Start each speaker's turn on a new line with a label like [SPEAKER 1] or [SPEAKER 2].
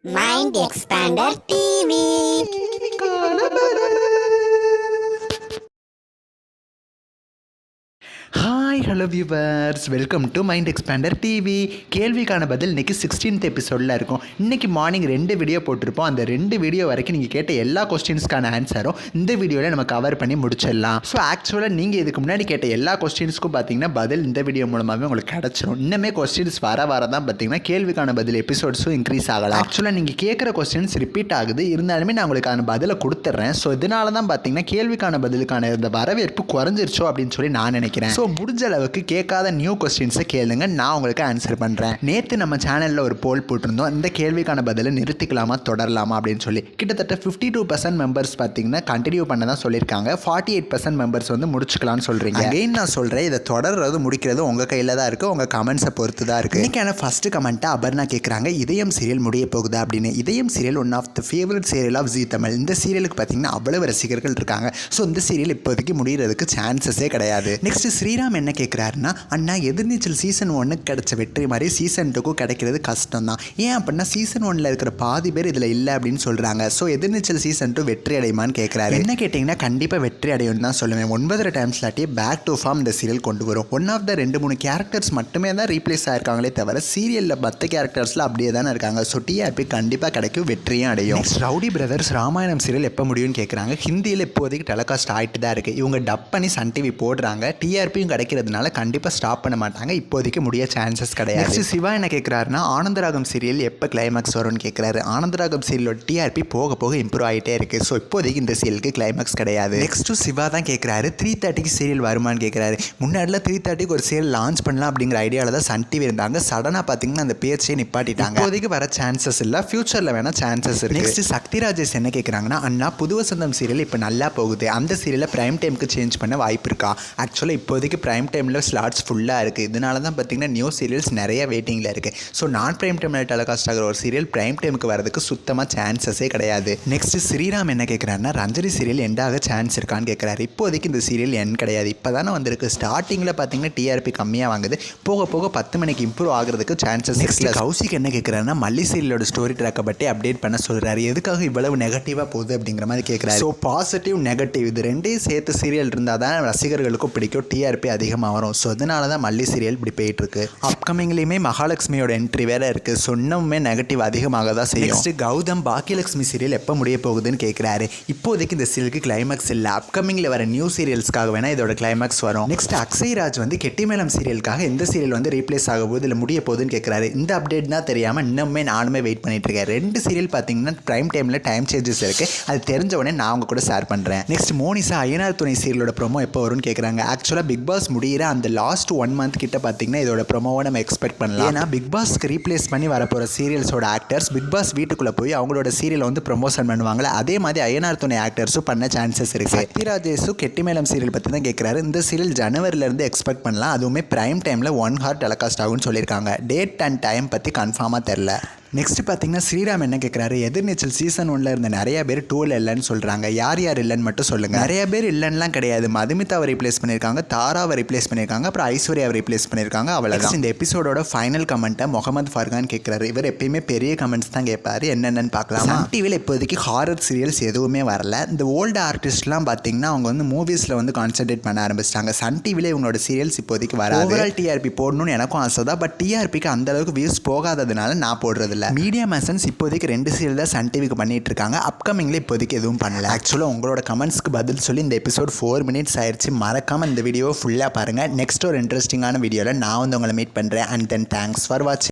[SPEAKER 1] Mind Expander TV.
[SPEAKER 2] Hi hello viewers, welcome to mind expander TV. கேள்விக்கான பதில் இன்றைக்கி 16th எபிசோடில் இருக்கும். இன்றைக்கி மார்னிங் 2 வீடியோ போட்டிருப்போம். அந்த 2 வீடியோ வரைக்கும் நீங்கள் கேட்ட எல்லா கொஸ்டின்ஸ்க்கான ஆன்சரும் இந்த வீடியோவில் நம்ம கவர் பண்ணி முடிச்சிடலாம். ஸோ ஆக்சுவலாக நீங்கள் இதுக்கு முன்னாடி கேட்ட எல்லா கொஸ்டின்ஸ்க்கும் பார்த்தீங்கன்னா பதில் இந்த வீடியோ மூலமாகவே உங்களுக்கு கிடச்சிரும். இன்னுமே கொஸ்டின்ஸ் வர தான் பார்த்தீங்கன்னா கேள்விக்கான பதில் எபிசோட்ஸும் இன்க்ரீஸ் ஆகலாம். ஆக்சுவலாக நீங்கள் கேட்குற கொஸ்டின்ஸ் ரிப்பீட் ஆகுது, இருந்தாலுமே நான் உங்களுக்கு அந்த பதிலை கொடுத்துட்றேன். ஸோ இதனால தான் பார்த்தீங்கன்னா கேள்விக்கான பதிலுக்கான இந்த வரவேற்பு குறைஞ்சிருச்சோ அப்படின்னு சொல்லி நான் நினைக்கிறேன். ஸோ முடிஞ்ச அளவுக்கு கேட்காத நியூ கொஸ்டின்ஸை கேளுங்க, நான் உங்களுக்கு ஆன்சர் பண்ணுறேன். நேற்று நம்ம சேனலில் ஒரு போல் போட்டிருந்தோம், இந்த கேள்விக்கான பதிலை நிறுத்திக்கலாமா தொடரலாமா அப்படின்னு சொல்லி. கிட்டத்தட்ட 52% மெம்பர்ஸ் பார்த்தீங்கன்னா கண்டினியூ பண்ண தான் சொல்லியிருக்காங்க. 48% மெம்பர்ஸ் வந்து முடிச்சுக்கலாம்னு சொல்கிறீங்க. அகைன் நான் சொல்கிறேன், இதை தொடர்றது முடிக்கிறது உங்கள் கையில் தான் இருக்குது, உங்கள் கமெண்ட்ஸை பொறுத்து தான் இருக்குது. இன்றைக்கான ஃபஸ்ட்டு கமெண்ட்டாக அபர்ணா கேட்குறாங்க, இதயம் சீரியல் முடிய போகுதா அப்படின்னு. இதயம் serial one of the favourite serial of Zee Tamil. இந்த சீரியலுக்கு பார்த்தீங்கன்னா அவ்வளவு ரசிகர்கள் இருக்காங்க. ஸோ இந்த சீரியல் இப்போதைக்கு முடிகிறதுக்கு சான்சஸே கிடையாது. நெக்ஸ்ட் ஸ்ரீராம் என்ன கேட்குறாருன்னா, அண்ணா எதிர்நீச்சல் சீசன் 1க்கு கிடைச்ச வெற்றி மாதிரி சீசன் 2க்கும் கிடைக்கிறது கஷ்டம் தான். ஏன் அப்படின்னா சீசன் 1ல் இருக்கிற பாதி பேர் இதில் இல்லை அப்படின்னு சொல்கிறாங்க. ஸோ எதிர்நீச்சல் சீசன் 2 வெற்றி அடையுமான்னு கேட்குறாரு. என்ன கேட்டிங்கன்னா கண்டிப்பாக வெற்றி அடையும்னு தான் சொல்லுவேன். 9 டைம்ஸ்லாட்டியே பேக் டு ஃபார்ம் இந்த சீரியல் கொண்டு வரும். ஒன் ஆஃப் த 2-3 கேரக்டர்ஸ் மட்டுமே தான் ரீப்ளேஸ் ஆயிருக்காங்களே தவிர சீரியலில் மற்ற கேரக்டர்ஸில் அப்படியே தானே இருக்காங்க. ஸோ டிஆர்பி கண்டிப்பாக கிடைக்கும், வெற்றியும் அடையும். ரவுடி பிரதர்ஸ் ராமாயணம் சீரியல் எப்போ முடியும்னு கேட்குறாங்க. ஹிந்தியில் இப்போதைக்கு டெலிகாஸ்ட் ஆகிட்டு தான் இருக்குது. இவங்க டப் பண்ணி சன் டிவி போடுறாங்க. டிஆர்பியும் கிடைக்கிறதுனால கண்டிப்பாக ஸ்டாப் பண்ண மாட்டாங்க. இப்போதைக்கு முடிய சான்சஸ் கிடையாது. நெக்ஸ்ட் சிவா என்ன கேட்குறாருன்னா, ஆனந்தராகம் சீரியல் எப்போ கிளைமேக்ஸ் வரும்னு கேட்குறாரு. ஆனந்தராகம் சீரியலோட டிஆர்பி போக போக இம்ப்ரூவ் ஆகிட்டே இருக்குது. ஸோ இப்போதைக்கு இந்த சீரியலுக்கு கிளைமேக்ஸ் கிடையாது. நெக்ஸ்ட்டு சிவா தான் கேட்குறாரு, 3:30க்கு சீரியல் வருமானு கேட்குறாரு. முன்னாடியில் 3:30க்கு ஒரு சீரியல் லான்ச் பண்ணலாம் அப்படிங்கிற ஐடியாவில் தான் சன் டிவி இருந்தாங்க. சடனாக பார்த்தீங்கன்னா அந்த பேச்சே நிப்பாட்டிட்டாங்க. இப்போதைக்கு வர சான்சஸ் இல்லை, ஃபியூச்சரில் வேணால் சான்சஸ் இருக்குது. நெக்ஸ்ட் சக்தி ராஜேஷ் என்ன கேட்குறாங்கன்னா, அண்ணா புது வசந்தம் சீரியல் இப்போ நல்லா போகுது, அந்த சீரியலை பிரைம் டைமுக்கு சேஞ்ச் பண்ண வாய்ப்பு இருக்கா? ஆக்சுவலாக இப்போதைக்கு பிரைம் டைமில் ஸ்லாட்ஸ் ஃபுல்லாக இருக்குது. இதனால தான் பார்த்தீங்கன்னா நியூ சீரியல்ஸ் நிறைய வெயிட்டிங்கில் இருக்குது. ஸோ நான் பிரைம் டைமில் டெலிகாஸ்ட் ஆகிற ஒரு சீரியல் பிரைம் டைமுக்கு வரதுக்கு சுத்தமாக சான்சஸே கிடையாது. நெக்ஸ்ட் ஸ்ரீராம் என்ன கேட்குறாருன்னா, ரஞ்சனி சீரியல் எண்டாக சான்ஸ் இருக்கான்னு கேட்குறாரு. இப்போதைக்கு இந்த சீரியல் என் கிடையாது, இப்போ தானே வந்திருக்கு. ஸ்டார்டிங்கில் பார்த்தீங்கன்னா டிஆர்பி கம்மியாக வாங்குது, போக போக 10 மணிக்கு இம்ப்ரூவ் ஆகிறதுக்கு சான்சஸ் இருக்குது. கௌசிக் என்ன கேட்குறாருன்னா, மல்லி சீரியலோட ஸ்டோரி ட்ராக்கை பற்றி அப்டேட் பண்ண சொல்கிறாரு. எதுக்காக இவ்வளவு நெகட்டிவாக போகுது அப்படிங்கிற மாதிரி கேட்குறாரு. ஸோ பாசிட்டிவ் நெகட்டிவ் இது ரெண்டையும் சேர்த்து சீரியல் இருந்தால் தான் ரசிகர்களுக்கும் பிடிக்கும், டிஆர்பி அதிகமாக வரும். ஸோ அதனால தான் மல்லி சீரியல் இப்படி போயிட்டுருக்கு. அப்கமிங்லேயுமே மகாலட்சுமியோட என்ட்ரி வேறு இருக்குது. சொன்னவுமே நெகட்டிவ் அதிகமாக தான் செய்யும். நெக்ஸ்ட் கௌதம் பாக்கியலட்சுமி சீரியல் எப்போ முடிய போகுதுன்னு கேட்குறாரு. இப்போதைக்கு இந்த சீரியலுக்கு கிளைமேக்ஸ் இல்லை, அப்கமிங்கில் வர நியூ சீரியல்ஸ்க்காக வேணால் இதோட கிளைமேக்ஸ் வரும். நெக்ஸ்ட் அக்ஷய் ராஜ் வந்து கெட்டிமேளம் சீரியலுக்காக எந்த சீரியல் வந்து ரீப்ளேஸ் ஆக போகுது இல்லை முடிய போகுதுன்னு கேட்குறாரு. இந்த அப்டேட் தான் தெரியாமல் இன்னுமே நானுமே வெயிட் பண்ணிட்டு இருக்கேன். 2 சீரியல் பார்த்தீங்கன்னா பிரைம் டைமில் டைம் சேஞ்சஸ் இருக்குது, அது தெரிஞ்ச உடனே நான் அவங்க கூட ஷேர் பண்ணுறேன். நெக்ஸ்ட் மோனிஷா ஐயனார் துணை சீரியலோட ப்ரோமோ எப்போ வரும்னு கேட்குறாங்க. ஆக்சுவலாக பிக் பாஸ் முடிகிற அந்த லாஸ்ட் 1 மந்த் கிட்ட பார்த்தீங்கன்னா இதோட ப்ரோமோவை நம்ம எக்ஸ்பெக்ட் பண்ணலாம். ஏன்னா பிக் பாஸ்க்கு ரீப்ளேஸ் பண்ணி வரப்போகிற சீரியல்ஸோட ஆக்டர்ஸ் பிக் பாஸ் வீட்டுக்குள்ளே போய் அவங்களோட சீரியலை வந்து ப்ரொமோஷன் பண்ணுவாங்களே, அதே மாதிரி ஐயனார் துணை ஆக்டர்ஸும் பண்ண சான்சஸ் இருக்குது. சக்தி ராஜேஷும் கெட்டிமேளம் சீரியல் பற்றி தான் கேட்குறாரு. இந்த சீரியல் ஜனவரிலேருந்து எக்ஸ்பெக்ட் பண்ணலாம், அதுவுமே பிரைம் டைமில் 1 hour டெலிகாஸ்ட் ஆகும்னு சொல்லியிருக்காங்க. டேட் அண்ட் டைம் பற்றி கன்ஃபார்மாக தெரில. நெக்ஸ்ட் பார்த்தீங்கன்னா ஸ்ரீராம் என்ன கேட்குறாரு, எதிர்நீச்சல் சீசன் 1ல் இருந்த நிறைய பேர் 2ல் இல்லைன்னு சொல்கிறாங்க. யார் யார் இல்லைன்னு மட்டும் சொல்லுங்கள். நிறைய பேர் இல்லைன்னுலாம் கிடையாது. மதுமிதாவை ரீப்ளேஸ் பண்ணியிருக்காங்க, தாராவை ரீப்ளேஸ் பண்ணியிருக்காங்க, அப்புறம் ஐஸ்வர்யாவை ரீப்ளேஸ் பண்ணியிருக்காங்க, அவ்வளோதான். இந்த எபிசோடோட ஃபைனல் கமெண்ட்டை முகமது ஃபர்கான் கேட்குறாரு. இவர் எப்பயுமே பெரிய கமெண்ட்ஸ் தான் கேட்பாரு, என்னென்னு பார்க்கலாம். சன் டிவியில் இப்போதைக்கு ஹாரர் சீரியல்ஸ் எதுவுமே வரல. இந்த ஓல்டு ஆர்டிஸ்ட்லாம் பார்த்தீங்கன்னா அவங்க வந்து மூவிஸில் வந்து கான்சென்ட்ரேட் பண்ண ஆரம்பிச்சிட்டாங்க. சன் டிவியில் இவங்களோட சீரியல்ஸ் இப்போதைக்கு வராது. ஓவரால் டிஆர்பி போடணும்னு எனக்கும் ஆசை தான், பட் டிஆர்பிக்கு அந்தளவுக்கு வியூஸ் போகாததுனால நான் போடுறதில்ல. மீடியா மேசன்ஸ் இப்போதைக்கு 2 சீரியல் தான் சன் டிவிக்கு பண்ணிட்டு இருக்காங்க. அப்கமிங்ல இப்போதைக்கு எதுவும் பண்ணல. ஆக்சுவலாக உங்களோட கமெண்ட்ஸ்க்கு பதில் சொல்லி இந்த எபிசோட் 4 minutes ஆயிடுச்சு. மறக்காம இந்த வீடியோவை ஃபுல்லாக பாருங்கள். நெக்ஸ்ட் ஒரு இன்ட்ரெஸ்டிங்கான வீடியோவில் நான் வந்து உங்களை மீட் பண்ணுறேன். அண்ட் தென் தேங்க்ஸ் ஃபார் வாட்சிங்.